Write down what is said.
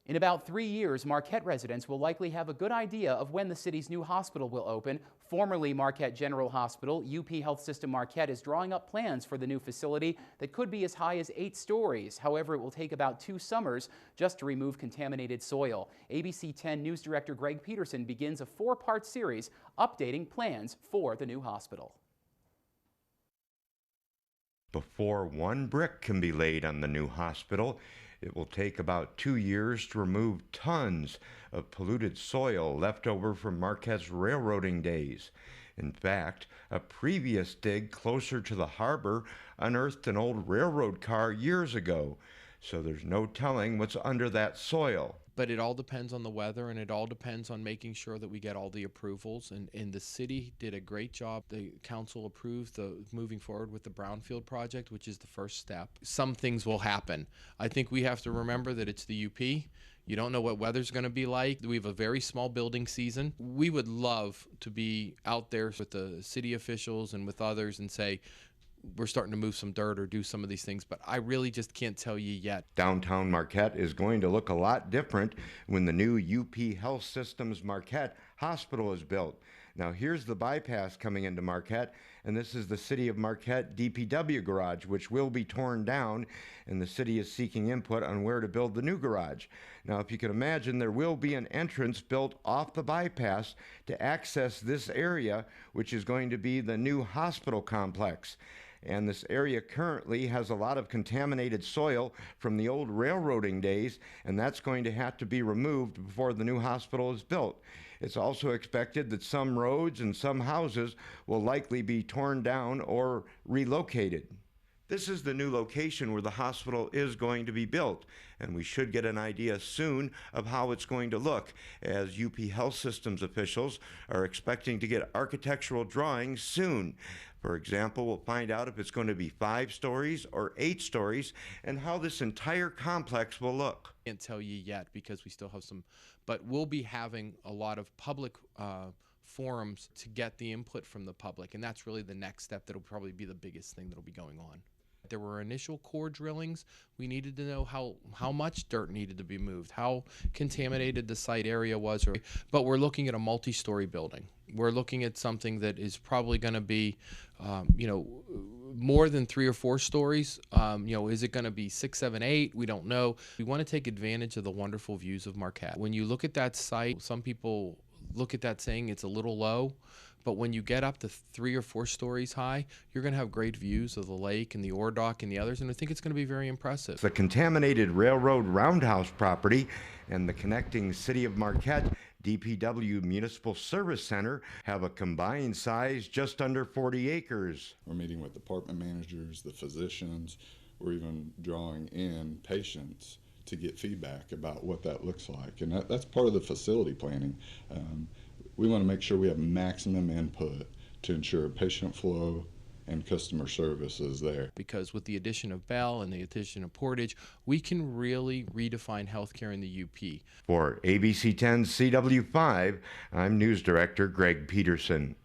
In about 3 years, Marquette residents will likely have a good idea of when the city's new hospital will open. Formerly Marquette General Hospital, UP Health System Marquette is drawing up plans for the new facility that could be as high as 8 stories. However, it will take about 2 summers just to remove contaminated soil. ABC 10 News Director Greg Peterson begins a 4-part series updating plans for the new hospital. Before one brick can be laid on the new hospital, it will take about 2 years to remove tons of polluted soil left over from Marquette's railroading days. In fact, a previous dig closer to the harbor unearthed an old railroad car years ago, so there's no telling what's under that soil. But it all depends on the weather, and it all depends on making sure that we get all the approvals. And the city did a great job. The council approved moving forward with the Brownfield project, which is the first step. Some things will happen. I think we have to remember that it's the UP. You don't know what weather's going to be like. We have a very small building season. We would love to be out there with the city officials and with others and say, we're starting to move some dirt or do some of these things, but I really just can't tell you yet. Downtown Marquette is going to look a lot different when the new UP Health Systems Marquette Hospital is built. Now here's the bypass coming into Marquette, and this is the City of Marquette DPW garage, which will be torn down, and the city is seeking input on where to build the new garage. Now if you can imagine, there will be an entrance built off the bypass to access this area, which is going to be the new hospital complex. And this area currently has a lot of contaminated soil from the old railroading days, and that's going to have to be removed before the new hospital is built. It's also expected that some roads and some houses will likely be torn down or relocated. This is the new location where the hospital is going to be built, and we should get an idea soon of how it's going to look, as UP Health Systems officials are expecting to get architectural drawings soon. For example, we'll find out if it's going to be 5 stories or 8 stories and how this entire complex will look. I can't tell you yet because we still have some, but we'll be having a lot of public forums to get the input from the public, and that's really the next step that'll probably be the biggest thing that'll be going on. There were initial core drillings. We needed to know how much dirt needed to be moved, how contaminated the site area was. But we're looking at a multi-story building. We're looking at something that is probably going to be, more than 3 or 4 stories. Is it going to be 6, 7, 8? We don't know. We want to take advantage of the wonderful views of Marquette. When you look at that site, some people look at that saying it's a little low. But when you get up to 3 or 4 stories high, you're going to have great views of the lake and the ore dock and the others, and I think it's going to be very impressive. The contaminated railroad roundhouse property and the connecting City of Marquette DPW Municipal Service Center have a combined size just under 40 acres. We're meeting with department managers, the physicians. We're even drawing in patients to get feedback about what that looks like, and that's part of the facility planning. We want to make sure we have maximum input to ensure patient flow and customer service is there. Because with the addition of Bell and the addition of Portage, we can really redefine healthcare in the UP. For ABC 10 CW5, I'm News Director Greg Peterson.